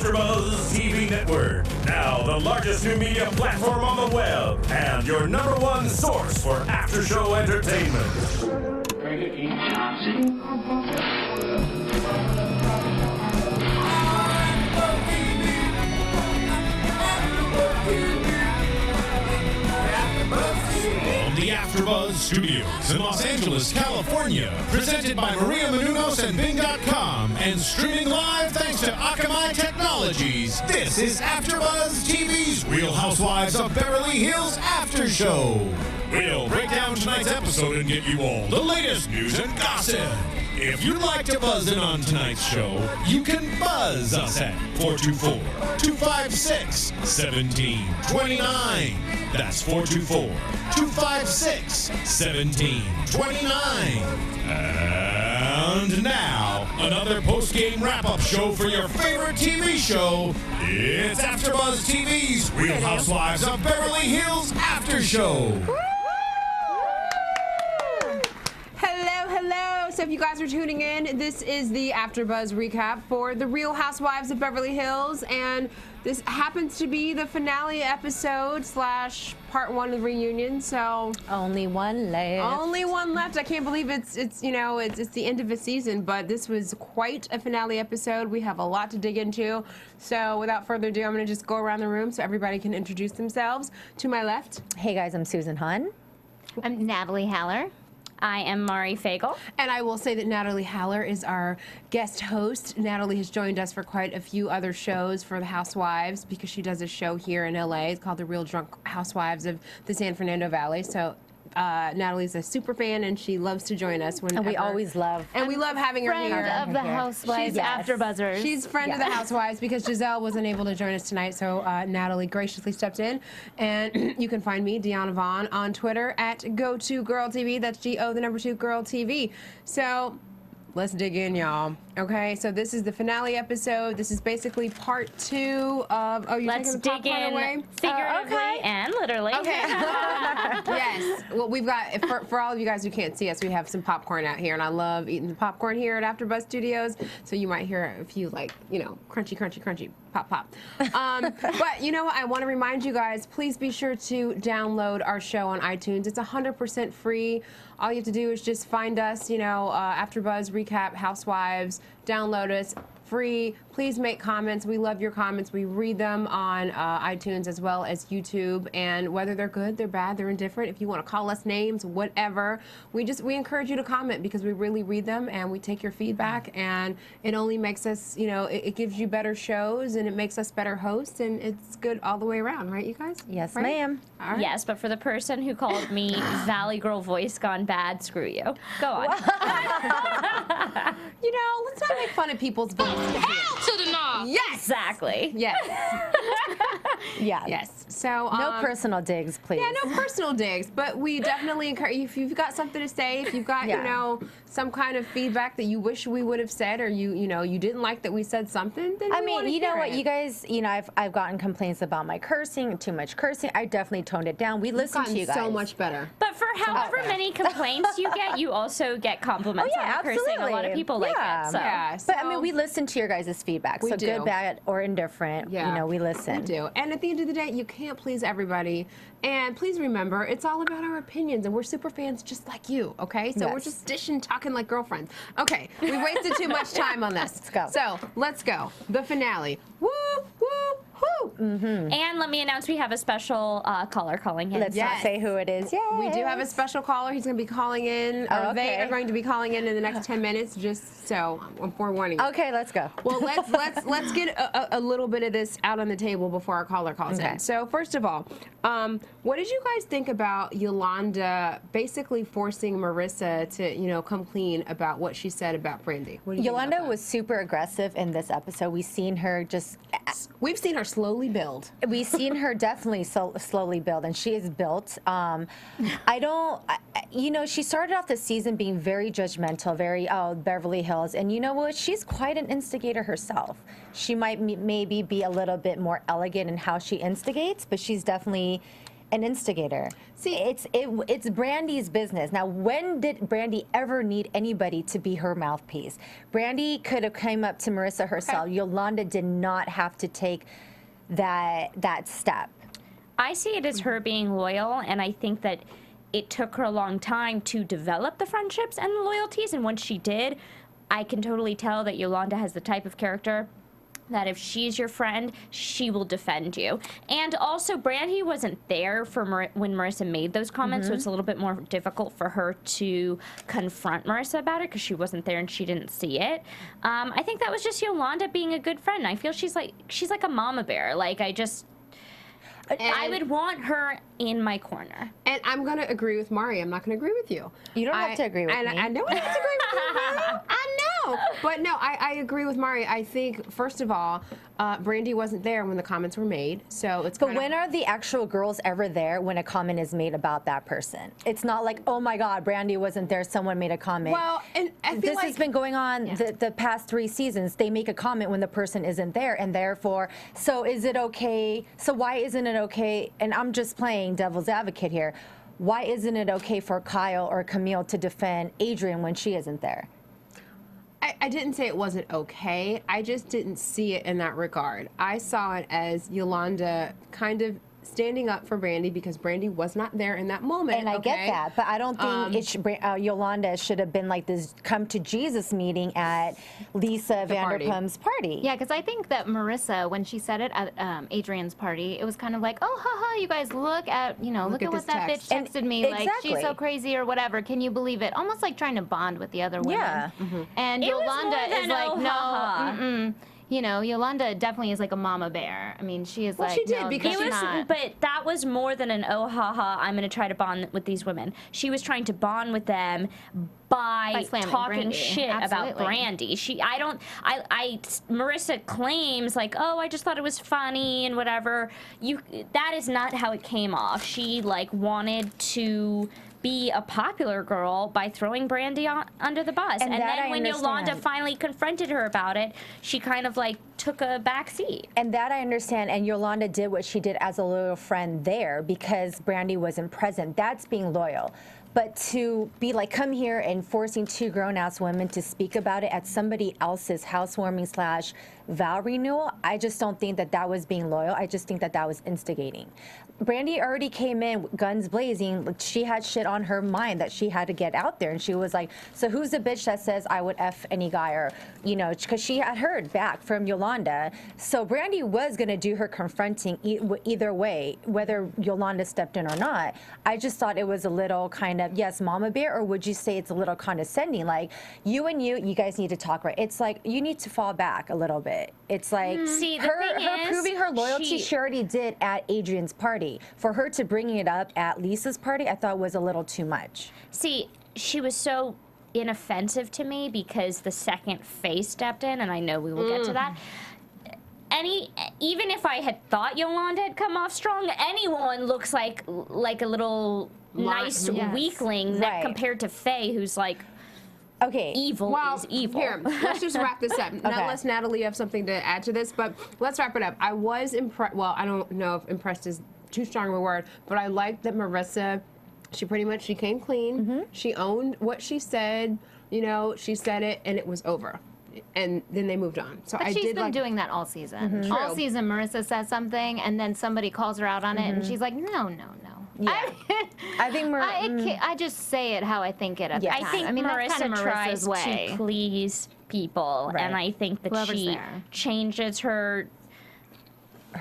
AfterBuzz TV Network, now the largest new media platform on the web, and your number one source for after-show entertainment. The AfterBuzz Studios in Los Angeles, California. Presented by Maria Menounos and Bing.com. And streaming live thanks to Akamai Technologies. This is AfterBuzz TV's Real Housewives of Beverly Hills After Show. We'll break down tonight's episode and get you all the latest news and gossip. If you'd like to buzz in on tonight's show, you can buzz us at 424-256-1729. That's 424-256-1729. And now, another post-game wrap-up show for your favorite TV show. It's AfterBuzz TV's Real Housewives of Beverly Hills After Show. Hello. So if you guys are tuning in, this is the AfterBuzz recap for The Real Housewives of Beverly Hills, and this happens to be the finale episode / part 1 of the reunion. So only one left. Only one left. I can't believe it's the end of a season, but this was quite a finale episode. We have a lot to dig into. So without further ado, I'm going to just go around the room so everybody can introduce themselves. To my left. Hey guys, I'm Susan Hahn. I'm Natalie Haller. I am Mari Fagel. And I will say that Natalie Haller is our guest host. Natalie has joined us for quite a few other shows for the Housewives because she does a show here in LA. It's called The Real Drunk Housewives of the San Fernando Valley. So Natalie's a super fan, and she loves to join us whenever. And we always love. And we love having her here. Friend of the Housewives, AfterBuzzers. She's friend of the Housewives because Giselle wasn't able to join us tonight, so Natalie graciously stepped in. And you can find me, Deanna Vaughn, on Twitter at GoToGirlTV. That's GO2GirlTV. So let's dig in, y'all. Okay, so this is the finale episode. This is basically part 2 of. Oh, you're taking the popcorn away? Figuratively and literally. Okay. Yes. Well, we've got for all of you guys who can't see us, we have some popcorn out here, and I love eating the popcorn here at AfterBuzz Studios. So you might hear a few crunchy, crunchy, crunchy, pop, pop. But you know what? I want to remind you guys, please be sure to download our show on iTunes. It's 100% free. All you have to do is just find us, AfterBuzz Recap Housewives. Download us, free. Please make comments. We love your comments. We read them on iTunes as well as YouTube. And whether they're good, they're bad, they're indifferent, if you want to call us names, whatever, we encourage you to comment because we really read them and we take your feedback. And it only makes us, it gives you better shows and it makes us better hosts, and it's good all the way around, right, you guys? Yes, right? ma'am. All right. Yes, but for the person who called me Valley Girl voice gone bad, screw you. Go on. Let's not make fun of people's voices. Hell to the knob. Yes. Exactly. Yes. Yeah. Yes. So no personal digs, please. Yeah, no personal digs, but we definitely encourage if you've got something to say, if you've got some kind of feedback that you wish we would have said, or you didn't like that we said something. Then I mean, you know what, you guys, I've gotten complaints about my cursing, too much cursing. I definitely toned it down. We listen to you guys. So much better. But for however many complaints you get, you also get compliments on the cursing. A lot of people like it. So. Yeah. But I mean, we listen to your guys' feedback. So do. Good, bad, or indifferent. Yeah. We listen. We do. And at the end of the day, you can't please everybody. And please remember, it's all about our opinions, and we're super fans just like you, okay? So we're just talking like girlfriends. Okay, we wasted too much time on this. Let's go. So let's go. The finale. Woo, woo, woo. Mm-hmm. And let me announce we have a special caller calling in. Let's not say who it is. Yay. We do have a special caller. He's going to be calling in, or they are going to be calling in the next 10 minutes, just so I'm forewarning you. Okay, let's go. Well, let's get a little bit of this out on the table before our caller calls in. So first of all, what did you guys think about Yolanda basically forcing Marissa to, come clean about what she said about Brandy? Yolanda was super aggressive in this episode. We've seen her slowly build. We've seen her definitely slowly build, and she is built. She started off the season being very judgmental, very, Beverly Hills, and you know what? She's quite an instigator herself. She might maybe be a little bit more elegant in how she instigates, but she's definitely an instigator. See, it's Brandy's business. Now, when did Brandy ever need anybody to be her mouthpiece? Brandy could have came up to Marissa herself. Okay. Yolanda did not have to take that step. I see it as her being loyal, and I think that it took her a long time to develop the friendships and the loyalties, and once she did, I can totally tell that Yolanda has the type of character that if she's your friend, she will defend you. And also, Brandy wasn't there for when Marissa made those comments, so it's a little bit more difficult for her to confront Marissa about it because she wasn't there and she didn't see it. I think that was just Yolanda being a good friend. I feel she's like a mama bear. Like, I would want her in my corner. And I'm going to agree with Mari. I'm not going to agree with you. You don't have to agree with me. I don't have to agree with you. I know. But no, I agree with Mari. I think, first of all, Brandy wasn't there when the comments were made. So it's But when are the actual girls ever there when a comment is made about that person? It's not like, oh my God, Brandy wasn't there, someone made a comment. Well, and I feel this has been going on the past 3 seasons. They make a comment when the person isn't there, and therefore, so is it okay? So why isn't it okay? And I'm just playing devil's advocate here. Why isn't it okay for Kyle or Camille to defend Adrienne when she isn't there? I didn't say it wasn't okay. I just didn't see it in that regard. I saw it as Yolanda kind of standing up for Brandy because Brandy was not there in that moment. And I get that, but I don't think Yolanda should have been like this come to Jesus meeting at Lisa Vanderpump's party. Yeah, because I think that Marissa, when she said it at Adrienne's party, it was kind of like, oh, haha, you guys look at what that bitch texted me. Like, she's so crazy or whatever. Can you believe it? Almost like trying to bond with the other women. Yeah. And Yolanda is like, no, Yolanda definitely is like a mama bear. I mean, she is she did because but that was more than an oh haha, I'm going to try to bond with these women. She was trying to bond with them by talking Brandy. shit about Brandy. Marissa claims like, oh, I just thought it was funny and whatever. That is not how it came off. She wanted to be a popular girl by throwing Brandy under the bus. And then when Yolanda finally confronted her about it, she kind of took a back seat. And that I understand. And Yolanda did what she did as a loyal friend there because Brandy wasn't present. That's being loyal. But to be come here and forcing 2 grown-ass women to speak about it at somebody else's housewarming / vow renewal, I just don't think that was being loyal. I just think that was instigating. Brandy already came in guns blazing. She had shit on her mind that she had to get out there. And she was like, so who's the bitch that says I would F any guy? Or, because she had heard back from Yolanda. So Brandy was going to do her confronting either way, whether Yolanda stepped in or not. I just thought it was a little kind of, yes, mama bear, or would you say it's a little condescending? Like, you guys need to talk right. It's like, you need to fall back a little bit. It's like, her proving her loyalty, she already did at Adrienne's party. For her to bring it up at Lisa's party, I thought was a little too much. See, she was so inoffensive to me because the second Faye stepped in, and I know we will get to that. Even if I had thought Yolanda had come off strong, anyone looks like a little nice weakling compared to Faye, who's evil is evil. Here, let's just wrap this up. Now, unless Natalie have something to add to this, but let's wrap it up. I was impressed. Well, I don't know if impressed is too strong of a word, but I liked that Marissa, she came clean. She owned what she said. She said it, and it was over. And then they moved on. So but she's been doing that all season. All season, Marissa says something, and then somebody calls her out on it, and she's like, no. Yeah. I think I just say it how I think it at the time. I think Marissa tries to please people, and I think that she changes her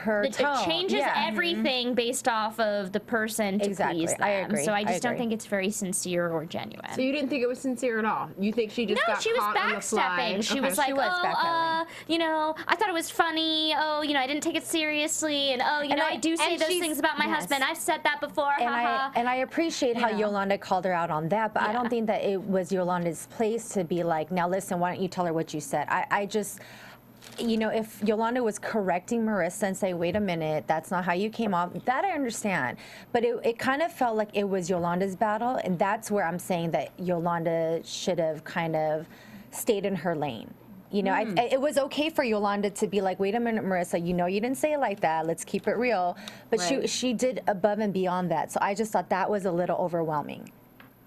tone. It changes everything based off of the person to please them. I agree. So I just don't think it's very sincere or genuine. So you didn't think it was sincere at all? You think she just got she was caught on the fly? backstepping. She was like, I thought it was funny. Oh, I didn't take it seriously. And I do say those things about my husband. I've said that before. And I appreciate how Yolanda called her out on that, but I don't think that it was Yolanda's place to be like, now listen, why don't you tell her what you said? I just... if Yolanda was correcting Marissa and say, wait a minute, that's not how you came off, that I understand. But it kind of felt like it was Yolanda's battle, and that's where I'm saying that Yolanda should have kind of stayed in her lane. You know, it was okay for Yolanda to be like, wait a minute, Marissa, you know you didn't say it like that. Let's keep it real. But she did above and beyond that. So I just thought that was a little overwhelming.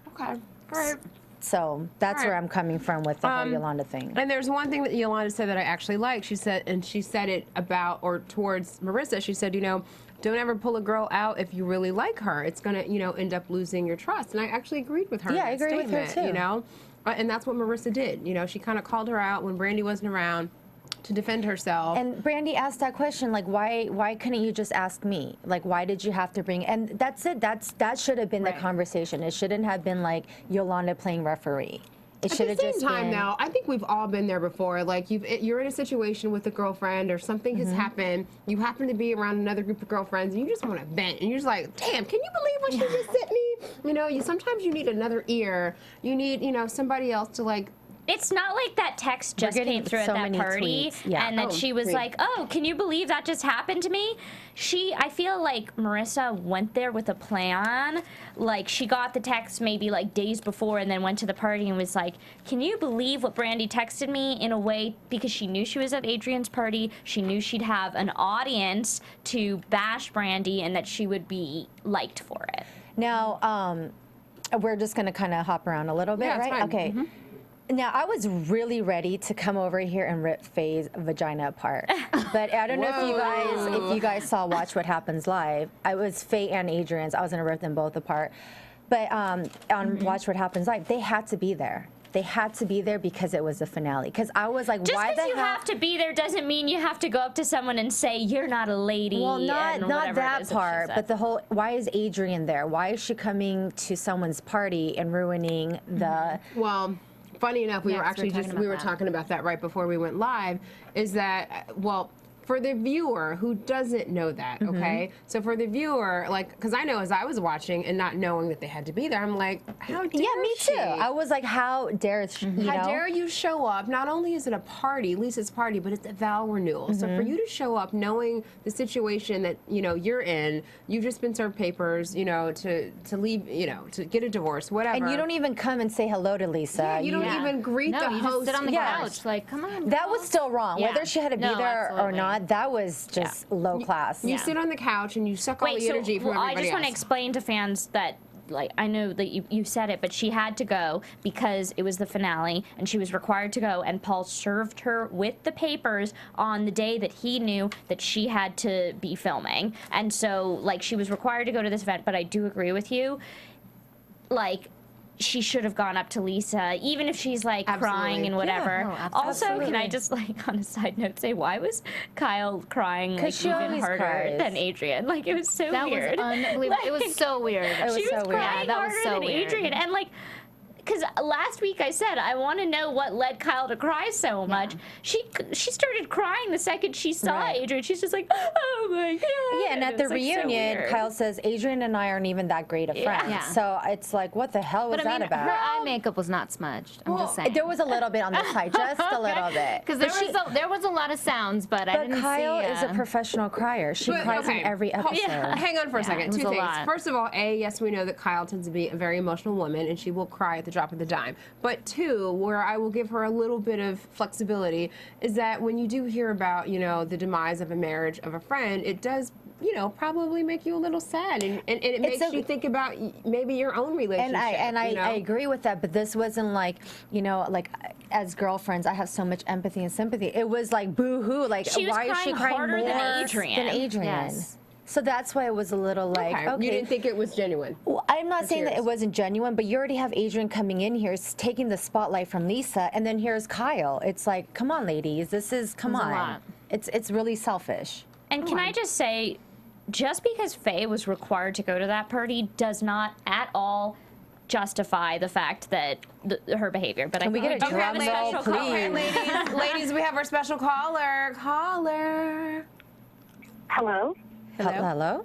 Okay. All right. So that's where I'm coming from with the whole Yolanda thing. And there's one thing that Yolanda said that I actually like. She said it about or towards Marissa. She said, you know, don't ever pull a girl out if you really like her. It's going to, you know, end up losing your trust. And I actually agreed with her. Yeah, I agree with her too. You know, and that's what Marissa did. You know, she kind of called her out when Brandy wasn't around to defend herself. And Brandy asked that question, like, why couldn't you just ask me? Like, why did you have to bring? And that's it. That should have been the conversation. It shouldn't have been like Yolanda playing referee. It should have just been. At the same time, though, I think we've all been there before. Like, you're in a situation with a girlfriend or something has happened. You happen to be around another group of girlfriends, and you just want to vent. And you're just like, damn, can you believe what she just sent me? You know, sometimes you need another ear. You need, you know, somebody else to, like, it's not like that text just came through at that party and that she was like, oh, can you believe that just happened to me? I feel like Marissa went there with a plan. Like, she got the text maybe like days before and then went to the party and was like, can you believe what Brandy texted me, in a way, because she knew she was at Adrienne's party. She knew she'd have an audience to bash Brandy and that she would be liked for it. Now, we're just going to kind of hop around a little bit, right? Fine. Okay. Now, I was really ready to come over here and rip Faye's vagina apart. But I don't know if you guys saw Watch What Happens Live. I was Faye and Adrienne's. I was going to rip them both apart. But on Watch What Happens Live, they had to be there. They had to be there because it was the finale. Because I was like, just why the hell? Just because you have to be there doesn't mean you have to go up to someone and say, you're not a lady. Well, not that part, but the whole, why is Adrienne there? Why is she coming to someone's party and ruining the... Well, funny enough, we were talking about that right before we went live, is that, well, for the viewer who doesn't know that, okay? So for the viewer, like, because I know as I was watching and not knowing that they had to be there, I'm like, how dare Yeah, me she? too. I was like, how dare she? How dare you show up? Not only is it a party, Lisa's party, but it's a vow renewal. So for you to show up knowing the situation that, you know, you're in, you've just been served papers, you know, to leave, you know, to get a divorce, whatever. And you don't even come and say hello to Lisa. Yeah, you don't even greet the you host. Just sit on the couch, like, come on. That was still wrong. Yeah. Whether she had to be there or absolutely. not, that was just low class. You sit on the couch and you suck all the energy from everybody I just want to else. explain to fans that, like, I know that you said it, but she had to go because it was the finale and she was required to go, and Paul served her with the papers on the day that he knew that she had to be filming. And so, like, she was required to go to this event, but I do agree with you. Like, she should have gone up to Lisa, even if she's like crying and whatever. Yeah, no, also, can I just, like, on a side note, say, why was Kyle crying like she even always harder cries. than Adrienne? Like, it was so That weird. was unbelievable. It was so weird. She was crying that harder was so than weird. Adrienne, and like, because last week I said I want to know what led Kyle to cry so much. She started crying the second she saw Adrienne. She's just like, oh my god. Yeah, and at the reunion, Kyle says, Adrienne and I aren't even that great of friends. Yeah. So it's like, what the hell was that about? Her eye makeup was not smudged. I'm just saying. There was a little bit on the side, just a little bit. Because there was a lot of sounds, but I didn't see. But Kyle is a professional crier. She cries in every episode. Hang on for a second. it was Two a things. lot. First of all, yes, we know that Kyle tends to be a very emotional woman, and she will cry at the drop of the dime. But two, where I will give her a little bit of flexibility, is that when you do hear about, you know, the demise of a marriage of a friend, it does, you know, probably make you a little sad, and it makes you think about maybe your own relationship. And I agree with that, but this wasn't like, you know, like, as girlfriends, I have so much empathy and sympathy. It was like, boo-hoo, like, why is she crying harder more than Adrienne? Yes. So that's why it was a little like, okay. You didn't think it was genuine. Well, I'm not saying that it wasn't genuine, but you already have Adrienne coming in here, taking the spotlight from Lisa, and then here's Kyle. It's like, come on, ladies, come on. It's really selfish. And can I just say, just because Faye was required to go to that party does not at all justify the fact that her behavior. But Can we get a drum roll, please? Ladies, we have our special caller. Hello? Hello?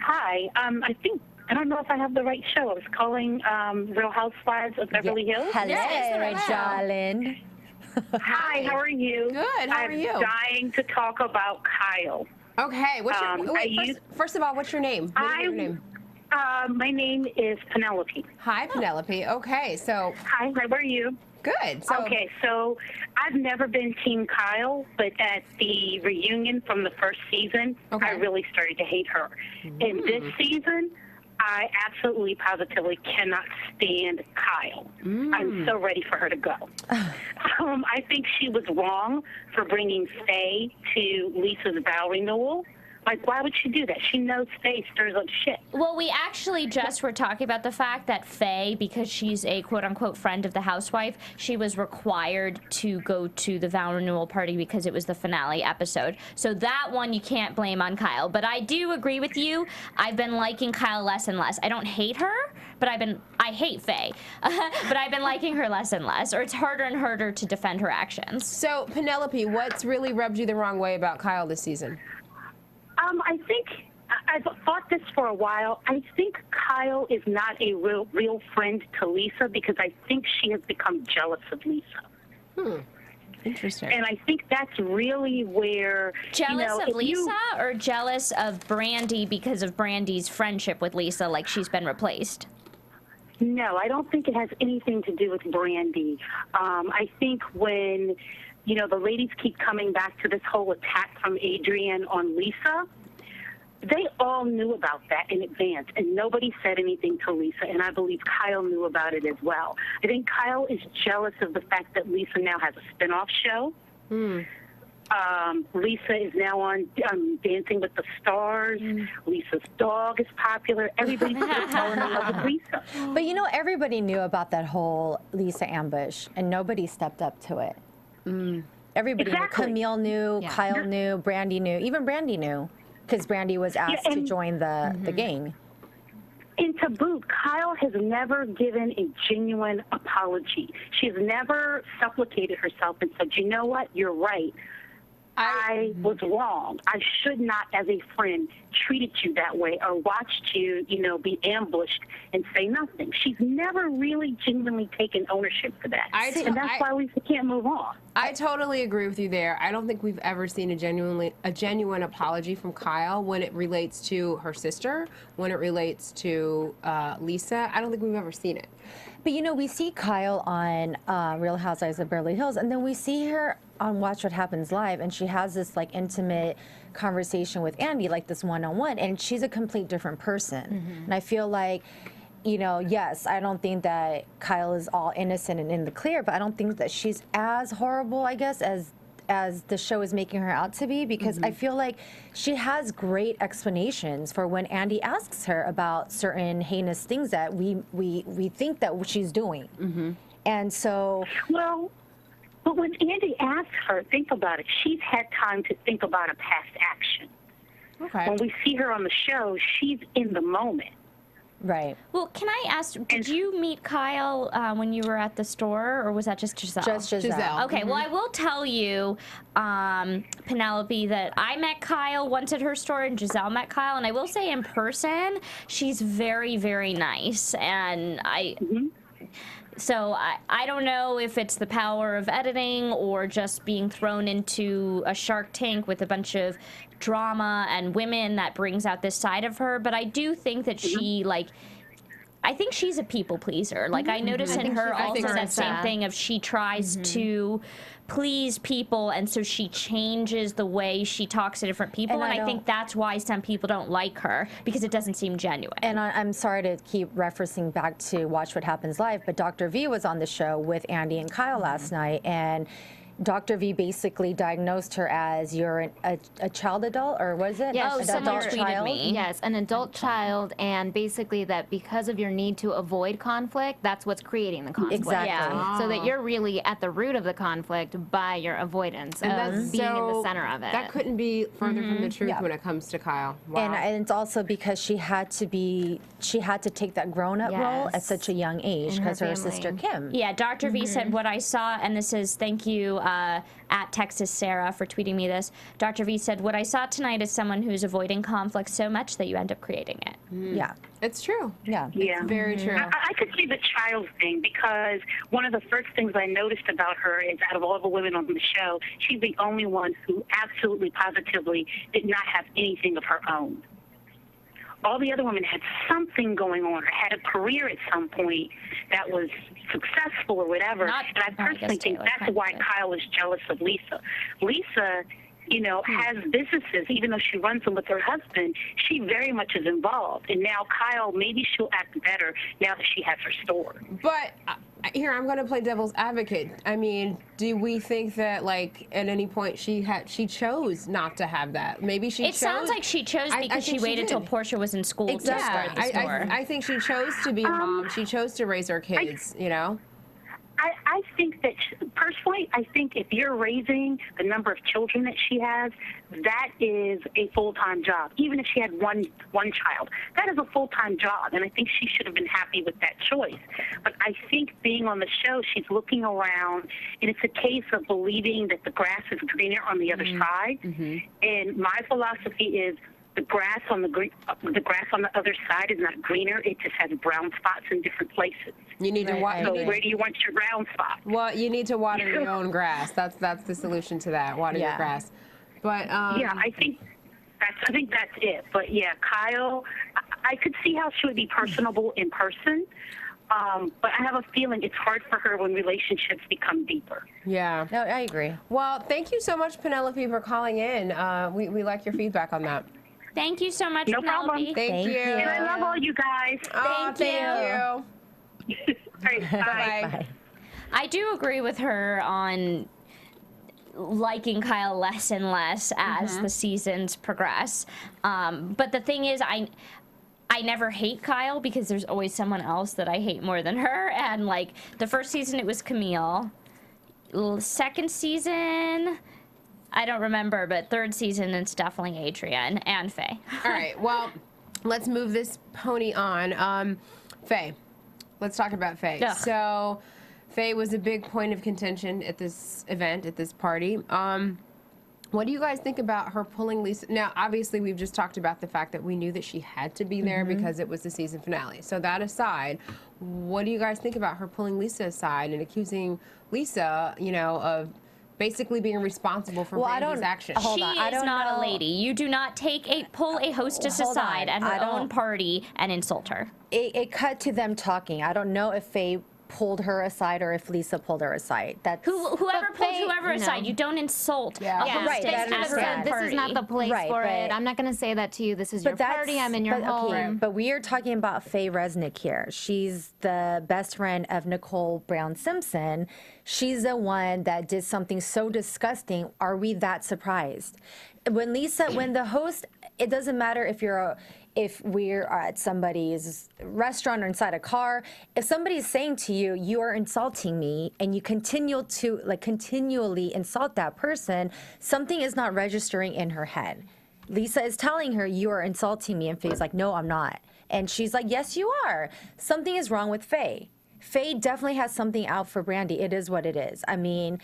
Hi. I don't know if I have the right show. I was calling Real Housewives of Beverly Hills. Hello, darling. Hi, how are you? Good, how are you? I'm dying to talk about Kyle. Okay, what's your, first of all, what's your name? What is your name? My name is Penelope. Hi, Penelope. Okay, so. Hi, how are you? Good. So, okay, so I've never been Team Kyle, but at the reunion from the first season, I really started to hate her. And this season, I absolutely positively cannot stand Kyle. I'm so ready for her to go. I think she was wrong for bringing Faye to Lisa's vow renewal. Like, why would she do that? She knows Faye stirs up shit. Well, we actually just were talking about the fact that Faye, because she's a quote-unquote friend of the housewife, she was required to go to the vow renewal party because it was the finale episode. So that one you can't blame on Kyle. But I do agree with you. I've been liking Kyle less and less. I don't hate her, but I hate Faye. But I've been liking her less and less, or it's harder and harder to defend her actions. So, Penelope, what's really rubbed you the wrong way about Kyle this season? I think I've thought this for a while. I think Kyle is not a real friend to Lisa because I think she has become jealous of Lisa. Interesting. And I think that's really where jealous of Lisa or jealous of Brandi because of Brandi's friendship with Lisa, like she's been replaced. No, I don't think it has anything to do with Brandi. I think when the ladies keep coming back to this whole attack from Adrienne on Lisa, they all knew about that in advance, and nobody said anything to Lisa, and I believe Kyle knew about it as well. I think Kyle is jealous of the fact that Lisa now has a spinoff show. Lisa is now on Dancing with the Stars. Lisa's dog is popular. Everybody's falling in love with Lisa. But everybody knew about that whole Lisa ambush, and nobody stepped up to it. Everybody knew. Camille knew, Kyle knew, Brandi knew, even Brandi knew, because Brandi was asked to join the gang. And to boot, Kyle has never given a genuine apology. She's never supplicated herself and said, you know what, you're right. I was wrong. I should not, as a friend, treated you that way or watched you, be ambushed and say nothing. She's never really genuinely taken ownership for that. And that's why Lisa can't move on. I totally agree with you there. I don't think we've ever seen a genuine apology from Kyle when it relates to her sister, when it relates to Lisa. I don't think we've ever seen it. But we see Kyle on Real Housewives of Beverly Hills, and then we see her on Watch What Happens Live, and she has this intimate conversation with Andy, this one-on-one, and she's a complete different person. And I feel like, yes, I don't think that Kyle is all innocent and in the clear, but I don't think that she's as horrible, I guess, as the show is making her out to be, because I feel like she has great explanations for when Andy asks her about certain heinous things that we think that she's doing. And so... Well, but when Andy asks her, think about it, she's had time to think about a past action. Okay. When we see her on the show, she's in the moment. Right. Well, can I ask, did you meet Kyle when you were at the store, or was that just Giselle? Just Giselle. Okay, well, I will tell you, Penelope, that I met Kyle once at her store, and Giselle met Kyle, and I will say in person, she's very, very nice, and So I don't know if it's the power of editing or just being thrown into a Shark Tank with a bunch of drama and women that brings out this side of her, but I do think that she, I think she's a people pleaser. I notice in her also that same thing of she tries to please people, and so she changes the way she talks to different people, and I think that's why some people don't like her, because it doesn't seem genuine. And I'm sorry to keep referencing back to Watch What Happens Live, but Dr. V was on the show with Andy and Kyle last night, and Dr. V basically diagnosed her as you're a child adult, or was it? Yes, an adult child. Yes, an adult child, and basically that because of your need to avoid conflict, that's what's creating the conflict. Exactly. Yeah. So that you're really at the root of the conflict by your avoidance of being in the center of it. That couldn't be further from the truth when it comes to Kyle. Wow. And it's also because she had to take that grown-up role at such a young age because her sister Kim. Yeah, Dr. V said what I saw, and this is, thank you, at Texas Sarah for tweeting me this. Dr. V said, what I saw tonight is someone who's avoiding conflict so much that you end up creating it. Yeah. It's true. Yeah. Yeah. It's very true. I could see the child thing, because one of the first things I noticed about her is, out of all the women on the show, she's the only one who absolutely positively did not have anything of her own. all the other women had something going on or had a career at some point that was successful or whatever. And I personally think that's why Kyle is jealous of Lisa. Lisa, you know, has businesses, even though she runs them with her husband, she very much is involved. And now Kyle, maybe she'll act better now that she has her store. But here, I'm going to play devil's advocate. I mean, do we think that, like, at any point she chose not to have that? Maybe she chose. It sounds like she chose because she waited till Portia was in school to start the store. I think she chose to be a mom. She chose to raise her kids, you know? I think that, personally, I think if you're raising the number of children that she has, that is a full-time job. Even if she had one child, that is a full-time job, and I think she should have been happy with that choice. But I think being on the show, she's looking around, and it's a case of believing that the grass is greener on the other side. And my philosophy is, the grass on the other side is not greener. It just has brown spots in different places. You need to water. So where do you want your brown spot? Well, you need to water your own grass. That's the solution to that. Water your grass. But yeah, I think that's it. But yeah, Kyle, I could see how she would be personable in person. But I have a feeling it's hard for her when relationships become deeper. Yeah. No, I agree. Well, thank you so much, Penelope, for calling in. We like your feedback on that. Thank you so much, No Penelope. problem. Thank you. And I love all you guys. Thank you. All right, bye. Bye. I do agree with her on liking Kyle less and less as the seasons progress. But the thing is, I never hate Kyle because there's always someone else that I hate more than her. And like the first season, it was Camille. Second season, I don't remember, but third season, it's definitely Adrienne and Faye. All right, well, let's move this pony on. Faye, let's talk about Faye. Ugh. So, Faye was a big point of contention at this event, at this party. What do you guys think about her pulling Lisa? Now, obviously, we've just talked about the fact that we knew that she had to be there because it was the season finale. So that aside, what do you guys think about her pulling Lisa aside and accusing Lisa, you know, of basically being responsible for Brandy's actions? She is not a lady. You do not pull a hostess aside at her own party and insult her. It cut to them talking. I don't know if Faye pulled her aside or if Lisa pulled her aside. That's whoever pulled whoever aside. You don't insult a hostess at her This party. is not the place for it. I'm not going to say that to you. This is your party. I'm in your home. Okay, but we are talking about Faye Resnick here. She's the best friend of Nicole Brown Simpson. She's the one that did something so disgusting. Are we that surprised? When the host, it doesn't matter if we're at somebody's restaurant or inside a car, if somebody's saying to you, you are insulting me, and you continually insult that person, something is not registering in her head. Lisa is telling her, you are insulting me, and Faye's like, no, I'm not. And she's like, yes, you are. Something is wrong with Faye. Faye definitely has something out for Brandy. It is what it is. I mean,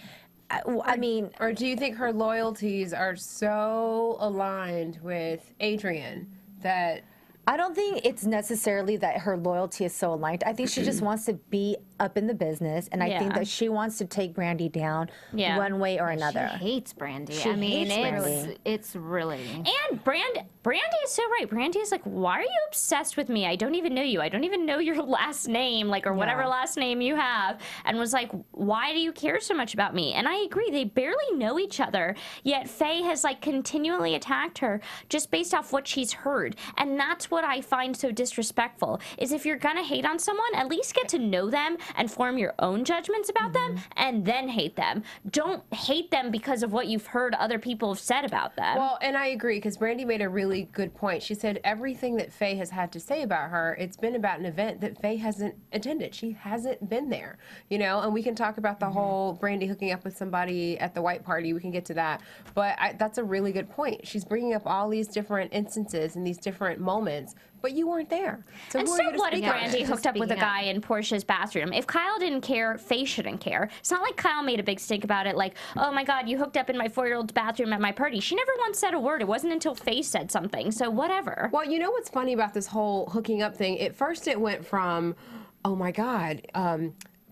or do you think her loyalties are so aligned with Adrienne that... I don't think it's necessarily that her loyalty is so aligned. I think she just wants to be up in the business, and I think that she wants to take Brandy down one way or another. She hates Brandy. It's really... And Brandy is so right. Brandy is like, why are you obsessed with me? I don't even know you. I don't even know your last name, like, or whatever last name you have. And was like, why do you care so much about me? And I agree, they barely know each other, yet Faye has like continually attacked her just based off what she's heard. And that's what I find so disrespectful, is if you're gonna hate on someone, at least get to know them and form your own judgments about them, and then hate them. Don't hate them because of what you've heard other people have said about them. Well, and I agree, because Brandy made a really good point. She said everything that Faye has had to say about her, it's been about an event that Faye hasn't attended. She hasn't been there, you know, and we can talk about the whole Brandy hooking up with somebody at the white party. We can get to that. But that's a really good point. She's bringing up all these different instances and these different moments, but you weren't there. So and who so are you to what if speak on? Brandy hooked up with a guy in Portia's bathroom? If Kyle didn't care, Faye shouldn't care. It's not like Kyle made a big stink about it, like, oh my God, you hooked up in my 4-year-old's bathroom at my party. She never once said a word. It wasn't until Faye said something, so whatever. Well, you know what's funny about this whole hooking up thing? At first it went from, oh my God,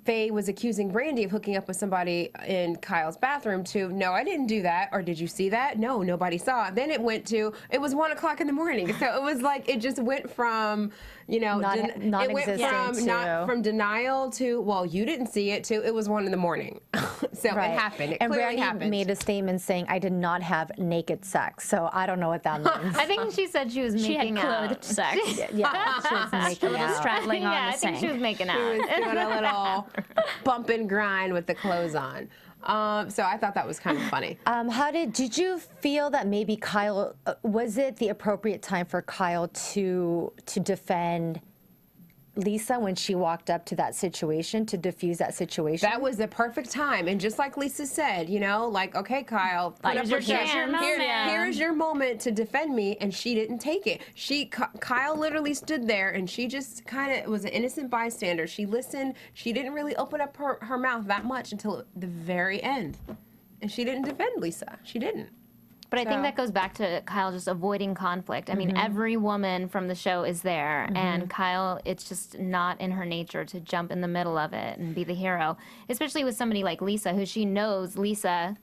Faye was accusing Brandy of hooking up with somebody in Kyle's bathroom to, no, I didn't do that, or did you see that? No, nobody saw it. Then it went to, it was 1 o'clock in the morning. So it was like, it just went from, you know, it went from denial to, well, you didn't see it, to it was 1 in the morning. So it happened. It clearly happened. And Brandy made a statement saying, I did not have naked sex. So I don't know what that means. I think she said she was making out. Clothed sex. Yeah, she was making out. Straddling on the I think she was making out. She was doing a little bump and grind with the clothes on. So I thought that was kind of funny. Did you feel that maybe Kyle, was it the appropriate time for Kyle to defend Lisa when she walked up to that situation, to diffuse that situation? That was the perfect time. And just like Lisa said, you know, like, okay, Kyle, put up your chance. Here's your moment to defend me. And she didn't take it. Kyle literally stood there and she just kind of was an innocent bystander. She listened. She didn't really open up her mouth that much until the very end. And she didn't defend Lisa. She didn't. But I think that goes back to Kyle just avoiding conflict. I mean, every woman from the show is there, and Kyle, it's just not in her nature to jump in the middle of it and be the hero, especially with somebody like Lisa, who she knows Lisa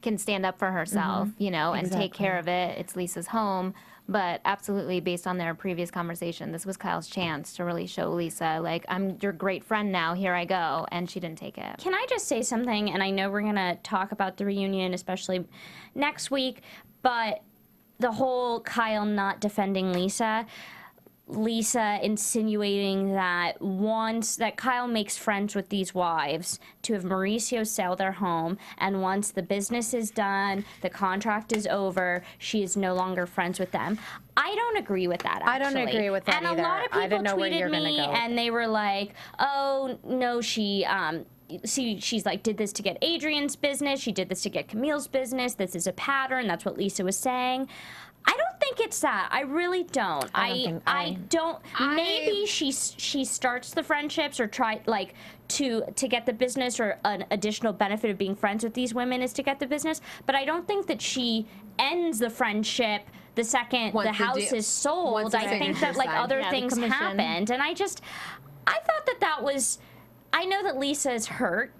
can stand up for herself, you know, and take care of it. It's Lisa's home. But absolutely, based on their previous conversation, this was Kyle's chance to really show Lisa, like, I'm your great friend now, here I go, and she didn't take it. Can I just say something? And I know we're going to talk about the reunion, especially next week, but the whole Kyle not defending Lisa insinuating that once that Kyle makes friends with these wives to have Mauricio sell their home, and once the business is done, the contract is over, she is no longer friends with them. I don't agree with that, actually. I don't agree with that either. And a lot of people tweeted me, and they were like, oh, no, she's like, did this to get Adrienne's business. She did this to get Camille's business. This is a pattern. That's what Lisa was saying. I don't think it's that. I really don't. I don't. Maybe she starts the friendships or try like to get the business, or an additional benefit of being friends with these women is to get the business. But I don't think that she ends the friendship the second the house is sold. I think that like other things happened, and I thought that was. I know that Lisa is hurt,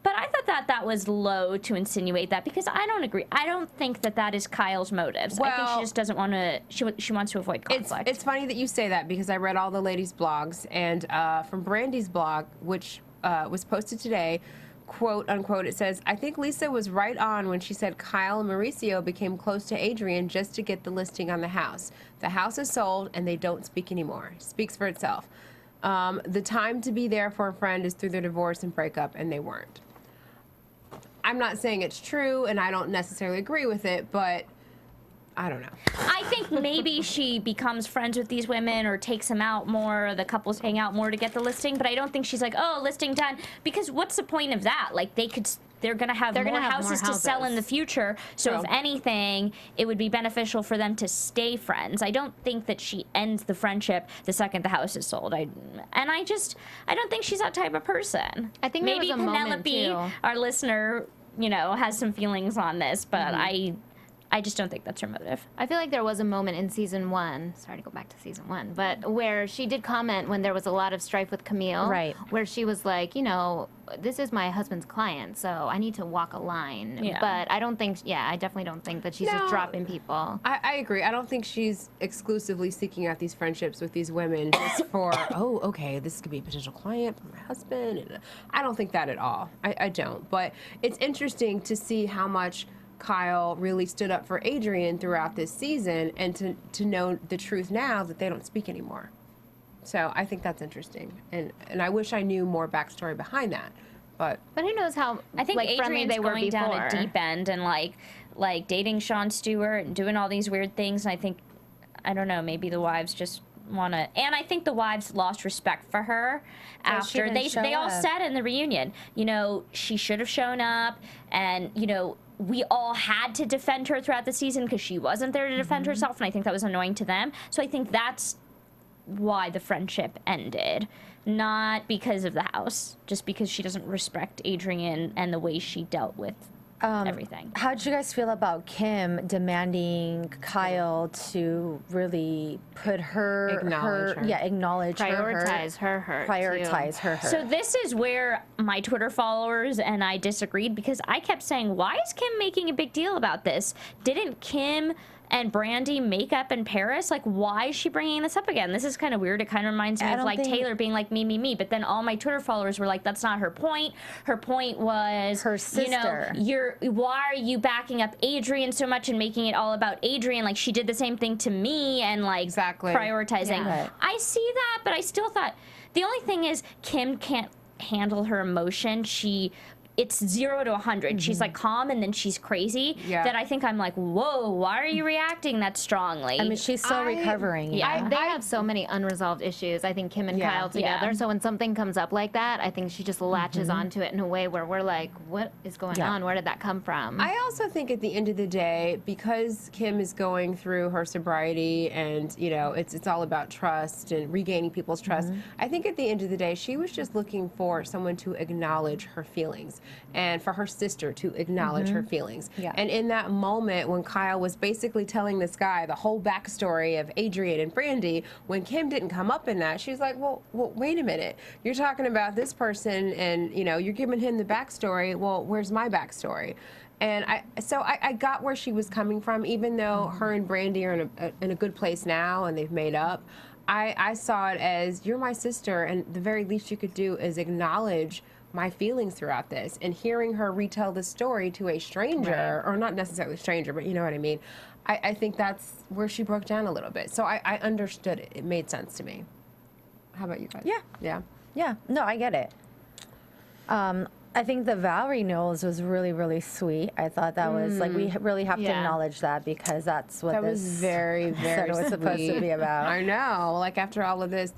but I thought that was low to insinuate that, because I don't agree. I don't think that is Kyle's motives. I think she just doesn't want to, she wants to avoid conflict. It's funny that you say that, because I read all the ladies' blogs, and from Brandy's blog, which was posted today, quote unquote, it says, I think Lisa was right on when she said Kyle and Mauricio became close to Adrienne just to get the listing on the house. The house is sold and they don't speak anymore. Speaks for itself. The time to be there for a friend is through their divorce and breakup, and they weren't. I'm not saying it's true, and I don't necessarily agree with it, but I don't know. I think maybe she becomes friends with these women or takes them out more, or the couples hang out more to get the listing, but I don't think she's like, oh, listing done, because what's the point of that? Like, they're going to have more houses to sell in the future, so if anything, it would be beneficial for them to stay friends. I don't think that she ends the friendship the second the house is sold. I don't think she's that type of person. I think maybe there was a Penelope, moment too. our listener, you know, has some feelings on this, but I just don't think that's her motive. I feel like there was a moment in season 1, sorry to go back to season 1, but where she did comment when there was a lot of strife with Camille, right, where she was like, you know, this is my husband's client, so I need to walk a line. Yeah. But I don't think, I definitely don't think that she's just dropping people. I agree. I don't think she's exclusively seeking out these friendships with these women just for, oh, okay, this could be a potential client for my husband. And I don't think that at all. I don't. But it's interesting to see how much Kyle really stood up for Adrienne throughout this season, and to know the truth now that they don't speak anymore. So I think that's interesting, and I wish I knew more backstory behind that. But who knows how I think friendly Adrienne's they were going before. down a deep end and like dating Jon Stewart and doing all these weird things. And I think, I don't know, maybe the wives just want to, and I think the wives lost respect for her after they all said in the reunion, you know, she should have shown up, and you know, we all had to defend her throughout the season because she wasn't there to defend herself, and I think that was annoying to them. So I think that's why the friendship ended, not because of the house, just because she doesn't respect Adrienne and the way she dealt with everything. How did you guys feel about Kim demanding Kyle to really put acknowledge prioritize her hurt. Prioritize her hurt. So this is where my Twitter followers and I disagreed, because I kept saying, why is Kim making a big deal about this? Didn't Kim and Brandy make up in Paris? Like, why is she bringing this up again? This is kind of weird. It kind of reminds me of like Taylor being like, me. But then all my Twitter followers were like, that's not her point. Her point was her sister. Why are you backing up Adrienne so much and making it all about Adrienne? Like, she did the same thing to me, and like prioritizing. Yeah. I see that, but I still thought the only thing is Kim can't handle her emotion. It's 0 to 100. She's like calm, and then she's crazy. Yeah. That I think I'm like, whoa, why are you reacting that strongly? I mean, she's still recovering. Yeah, they have so many unresolved issues. I think Kim and Kyle together. So when something comes up like that, I think she just latches onto it in a way where we're like, what is going on? Where did that come from? I also think at the end of the day, because Kim is going through her sobriety, and it's all about trust and regaining people's trust. I think at the end of the day, she was just looking for someone to acknowledge her feelings, and for her sister to acknowledge her feelings. Yeah. And in that moment when Kyle was basically telling this guy the whole backstory of Adrienne and Brandy, when Kim didn't come up in that, she's like, well, wait a minute. You're talking about this person, and you're giving him the backstory. Well, where's my backstory? And I got where she was coming from, even though her and Brandy are in a good place now and they've made up. I saw it as, you're my sister, and the very least you could do is acknowledge my feelings throughout this. And hearing her retell the story to a stranger, or not necessarily a stranger, but you know what I mean, I think that's where she broke down a little bit. So I understood it. It made sense to me. How about you guys? Yeah. No, I get it. I think the vow renewals was really, really sweet. I thought that was like, we really have to acknowledge that, because that's what that this was very, very was supposed to be about. I know. Like, after all of this,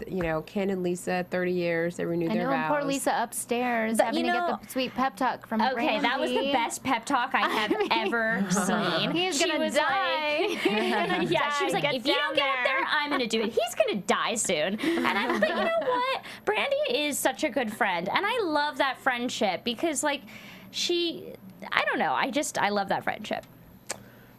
Ken and Lisa, 30 years, they renewed their vows. Poor Lisa upstairs having to get the sweet pep talk from Brandy. Okay, that was the best pep talk I have ever seen. He's gonna die. She was like, if you don't get up there, I'm gonna do it. He's gonna die soon. And but you know what? Brandy is such a good friend, and I love that friendship, because like I don't know, I love that friendship.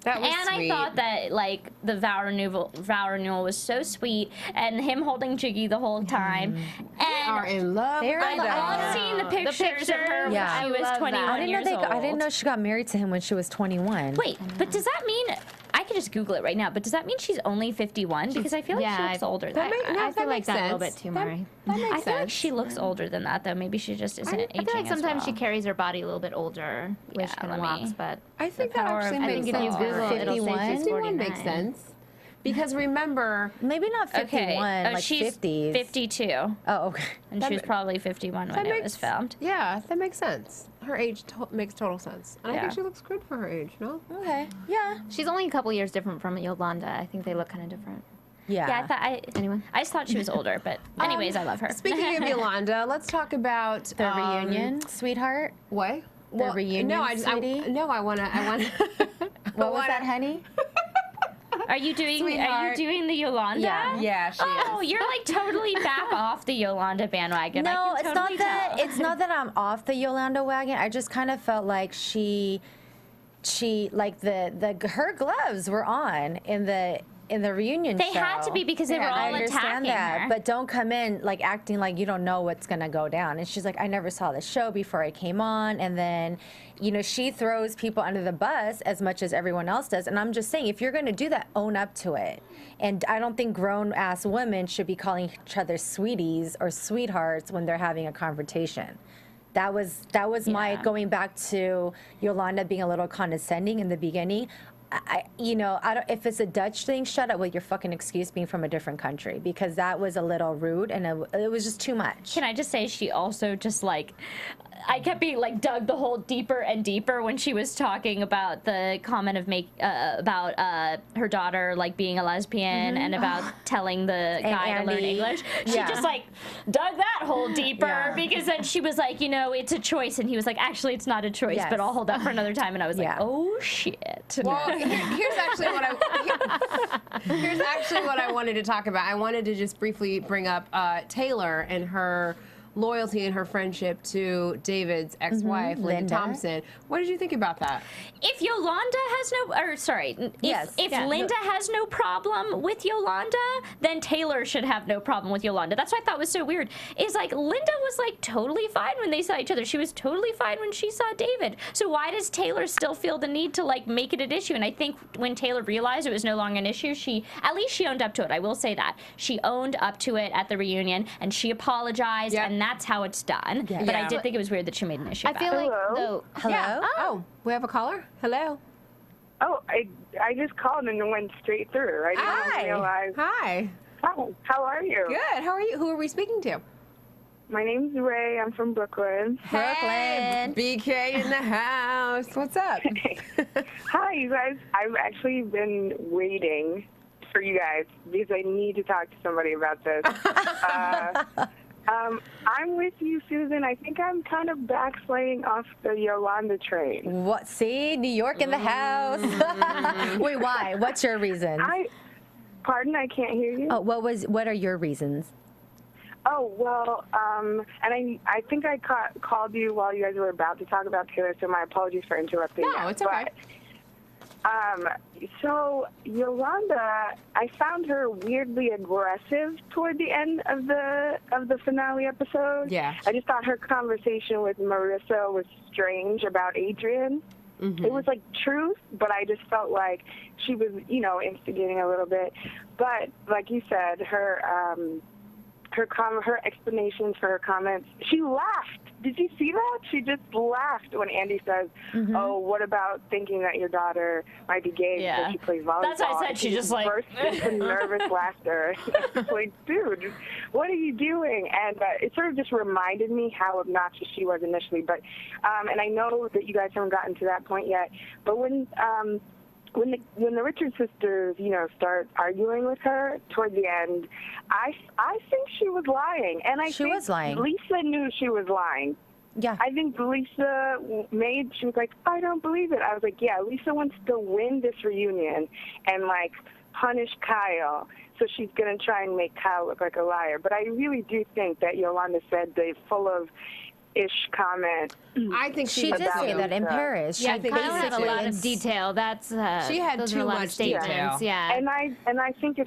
That was sweet. I thought that like the vow renewal was so sweet, and him holding Jiggy the whole time. They are in love. I love seeing the pictures of her when she was 21 years old. I didn't know she got married to him when she was 21. Wait, but does that mean, I could just Google it right now, but does that mean she's only 51? Because I feel like she looks older than that. I feel like that's a little bit too, Mari. I feel like she looks older than that, though. Maybe she just isn't aging. I feel like sometimes she carries her body a little bit older, wish and walks, but I think that actually makes sense. If you Google, it'll say she's 51 makes sense. Because remember, maybe not 51, like she's 50s. 52. Oh, okay. And she was probably 51 when it was filmed. Yeah, that makes sense. Her age makes total sense. And I think she looks good for her age, no? Okay. Yeah. She's only a couple years different from Yolanda. I think they look kind of different. Yeah. I just thought she was older, but anyways, I love her. Speaking of Yolanda, let's talk about the reunion, sweetheart. What? The reunion, sweetie? I want to. What was that, honey? Are you doing the Yolanda? Yeah, she is. Oh, you're like totally back off the Yolanda bandwagon. No, I can totally tell. It's not that I'm off the Yolanda wagon. I just kind of felt like she like her gloves were on in the reunion show. They had to be, because they were all I understand attacking that, her. but don't come in like acting like you don't know what's gonna go down. And she's like, I never saw the show before I came on, and then she throws people under the bus as much as everyone else does. And I'm just saying, if you're gonna do that, own up to it. And I don't think grown-ass women should be calling each other sweeties or sweethearts when they're having a confrontation. That was my going back to Yolanda being a little condescending in the beginning. I don't. If it's a Dutch thing, shut up with your fucking excuse being from a different country, because that was a little rude and it was just too much. Can I just say, she also just like, I kept being like dug the hole deeper and deeper when she was talking about the comment of about her daughter like being a lesbian and about telling the guy to learn English. She just like dug that hole deeper because then she was like, it's a choice, and he was like, actually it's not a choice, but I'll hold that for another time. And I was like, oh shit. Well, here's actually what I wanted to talk about. I wanted to just briefly bring up Taylor and her loyalty in her friendship to David's ex-wife, Linda Thompson. What did you think about that? If Yolanda has if Linda has no problem with Yolanda, then Taylor should have no problem with Yolanda. That's what I thought was so weird. Is like Linda was like totally fine when they saw each other. She was totally fine when she saw David. So why does Taylor still feel the need to like make it an issue? And I think when Taylor realized it was no longer an issue, at least she owned up to it. I will say that. She owned up to it at the reunion and she apologized, and that's how it's done. Yeah. But I did think it was weird that she made an issue about it. I feel like though. Hello? Yeah. Oh, we have a caller? Hello? Oh, I just called and it went straight through. I didn't realize. Hi. Oh, how are you? Good. How are you? Who are we speaking to? My name's Ray. I'm from Brooklyn. Hey, BK in the house. What's up? Hi, you guys. I've actually been waiting for you guys because I need to talk to somebody about this. I'm with you, Susan. I think I'm kind of backsliding off the Yolanda train. What? See? New York in the house. Wait, why? What's your reason? Pardon? I can't hear you. Oh, what are your reasons? Oh, well, and I think I called you while you guys were about to talk about Taylor, so my apologies for interrupting. No, it's okay. So Yolanda, I found her weirdly aggressive toward the end of the finale episode. Yeah. I just thought her conversation with Marissa was strange about Adrienne. Mm-hmm. It was like truth, but I just felt like she was, instigating a little bit. But like you said, her explanations for her comments, she laughed. Did you see that? She just laughed when Andy says, "Oh, what about thinking that your daughter might be gay because she plays volleyball?" That's what I said. She just like burst into nervous laughter. Like, dude, what are you doing? And it sort of just reminded me how obnoxious she was initially. But and I know that you guys haven't gotten to that point yet. But when the Richards sisters, start arguing with her toward the end, I think she was lying, and I think was lying. Lisa knew she was lying. Yeah. I think Lisa she was like, I don't believe it. I was like, yeah, Lisa wants to win this reunion and like punish Kyle, so she's gonna try and make Kyle look like a liar. But I really do think that Yolanda said the full of ish comment. I think she did say that in Paris. Yeah, Kyle had a lot of detail. That's she had too much detail. Yeah, and I think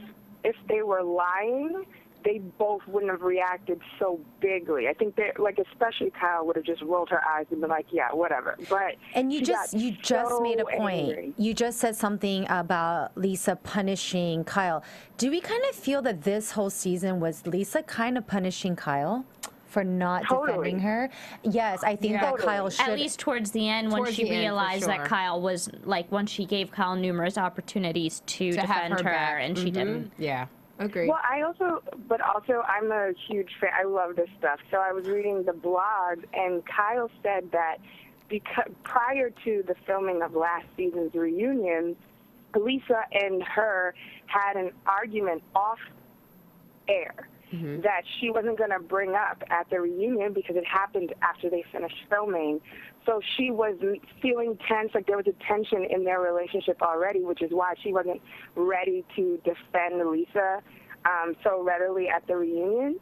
if they were lying, they both wouldn't have reacted so bigly. I think they especially Kyle would have just rolled her eyes and been like, yeah, whatever. But you just made a point. Angry. You just said something about Lisa punishing Kyle. Do we kind of feel that this whole season was Lisa kind of punishing Kyle for not defending her? Yes, I think that Kyle should. At least towards the end, when she realized that Kyle was, once she gave Kyle numerous opportunities to defend her and she didn't. Yeah, agreed. Well, also, I'm a huge fan. I love this stuff. So I was reading the blog, and Kyle said that because prior to the filming of last season's reunion, Lisa and her had an argument off air. Mm-hmm. That she wasn't going to bring up at the reunion because it happened after they finished filming. So she was feeling tense, like there was a tension in their relationship already, which is why she wasn't ready to defend Lisa so readily at the reunion.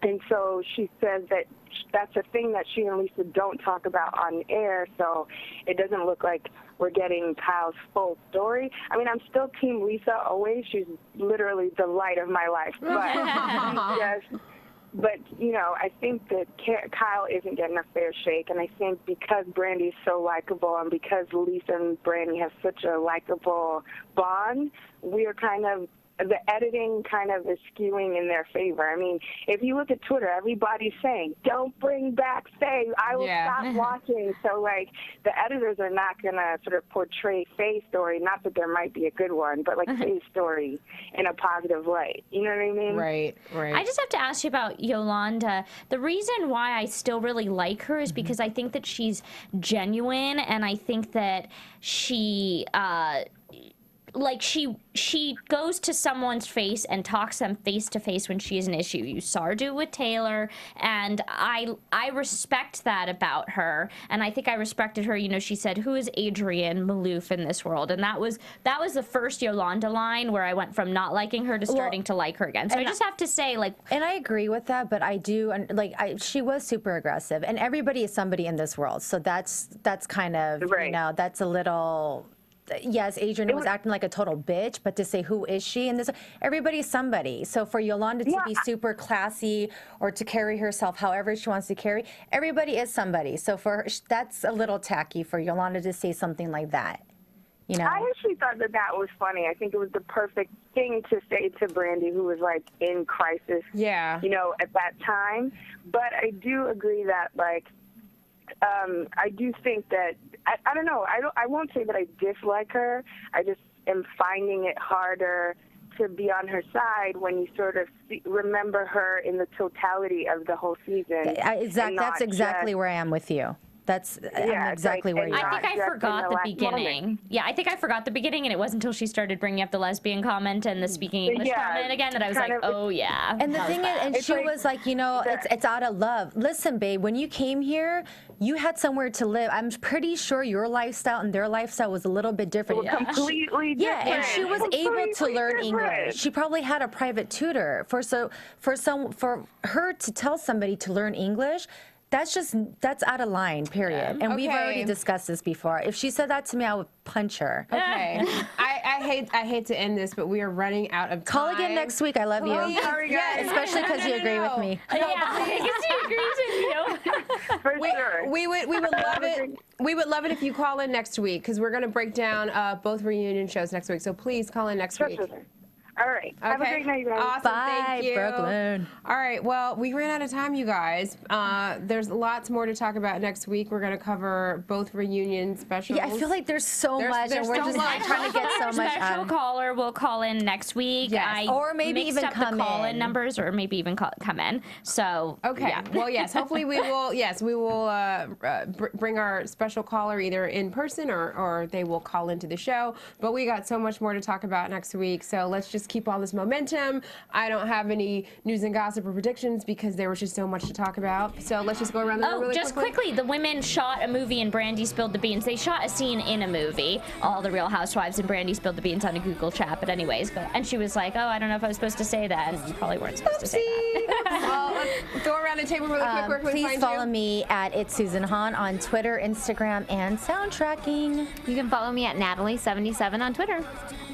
And so she says that that's a thing that she and Lisa don't talk about on air, so it doesn't look like we're getting Kyle's full story. I mean, I'm still Team Lisa always. She's literally the light of my life. But I think that Kyle isn't getting a fair shake, and I think because Brandy's so likable and because Lisa and Brandy have such a likable bond, we're kind of the editing kind of is skewing in their favor. I mean, if you look at Twitter, everybody's saying, don't bring back Faye. I will stop watching. So, the editors are not going to sort of portray Faye's story, not that there might be a good one, but, Faye's story in a positive light. You know what I mean? Right. I just have to ask you about Yolanda. The reason why I still really like her is because I think that she's genuine, and I think that she... like she goes to someone's face and talks them face to face when she has an issue. You saw her do it with Taylor, and I respect that about her, and I think I respected her. You know, she said, "Who is Adrienne Maloof in this world?" And that was the first Yolanda line where I went from not liking her to starting to like her again. So I just have to say, like, and I agree with that, but I do, like, she was super aggressive, and everybody is somebody in this world, so that's kind of you know, that's a little. Yes, Adrienne was acting like a total bitch, but to say who is she and this, everybody's somebody. So for Yolanda to be super classy or to carry herself however she wants to carry, everybody is somebody. So for her, that's a little tacky for Yolanda to say something like that. You know, I actually thought that was funny. I think it was the perfect thing to say to Brandy, who was like in crisis. Yeah. You know, at that time. But I do agree that like. I do think that I don't know. I won't say that I dislike her. I just am finding it harder to be on her side when you sort of remember her in the totality of the whole season. That's exactly where I am with you. That's exactly where you are. I think I forgot the beginning. Moment. Yeah, I think I forgot the beginning, and it wasn't until she started bringing up the lesbian comment and the speaking English comment again that I was like, oh, yeah. And the thing is, and she was like, you know, it's out of love. Listen, babe, when you came here, you had somewhere to live. I'm pretty sure your lifestyle and their lifestyle was a little bit different. Completely different. Yeah, and she was able to learn English. She probably had a private tutor. For her to tell somebody to learn English, that's out of line, period. And we've already discussed this before. If she said that to me, I would punch her. Okay. I hate to end this, but we are running out of time. Call again next week. I love you. Yeah, especially because you agree with me. Yeah, because she agrees with you. For sure. We would love it. We would love it if you call in next week, because we're going to break down both reunion shows next week. So please call in next week. All right. Have a great night, you guys. Awesome. Bye, Thank you. Brooklyn. All right. Well, we ran out of time, you guys. There's lots more to talk about next week. We're going to cover both reunion specials. Yeah, I feel like there's so much, and we're just trying to get so much. Special caller will call in next week. Yes. Or maybe mixed even up come the call-in in. numbers, or maybe even come in. So okay. Yeah. Well, yes. Hopefully we will. Yes, we will bring our special caller either in person or they will call into the show. But we got so much more to talk about next week. So let's just keep all this momentum. I don't have any news and gossip or predictions because there was just so much to talk about. So let's just go around the room really quickly. The women shot a movie and Brandy spilled the beans. They shot a scene in a movie, all the Real Housewives, and Brandy spilled the beans on a Google chat. But anyways, and she was like, oh, I don't know if I was supposed to say that. And you probably weren't supposed to say that. Well, let's go around the table really quick. Where can we please find follow you? me at It's Susan Hahn on Twitter, Instagram, and Soundtracking. You can follow me at Natalie77 on Twitter.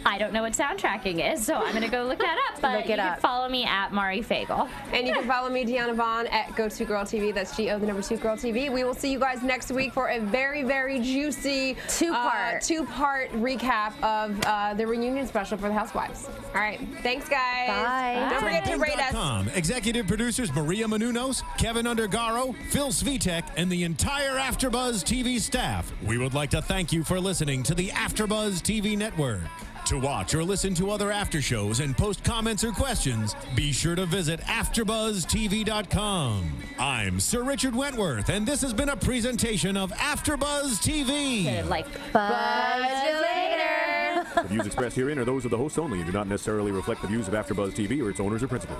I don't know what soundtracking is, so I'm going to go look that up. But you can follow me at Mari Fagel. And you can follow me, Deanna Vaughn, at Go2GirlTV. That's GO2GirlTV. We will see you guys next week for a very, very juicy two-part recap of the reunion special for the Housewives. All right. Thanks, guys. Bye. Don't forget to rate us. Executive producers Maria Menounos, Kevin Undergaro, Phil Svitek, and the entire AfterBuzz TV staff. We would like to thank you for listening to the AfterBuzz TV network. To watch or listen to other after shows and post comments or questions, be sure to visit AfterBuzzTV.com. I'm Sir Richard Wentworth, and this has been a presentation of AfterBuzz TV. Buzz you later. The views expressed herein are those of the hosts only and do not necessarily reflect the views of AfterBuzz TV or its owners or principals.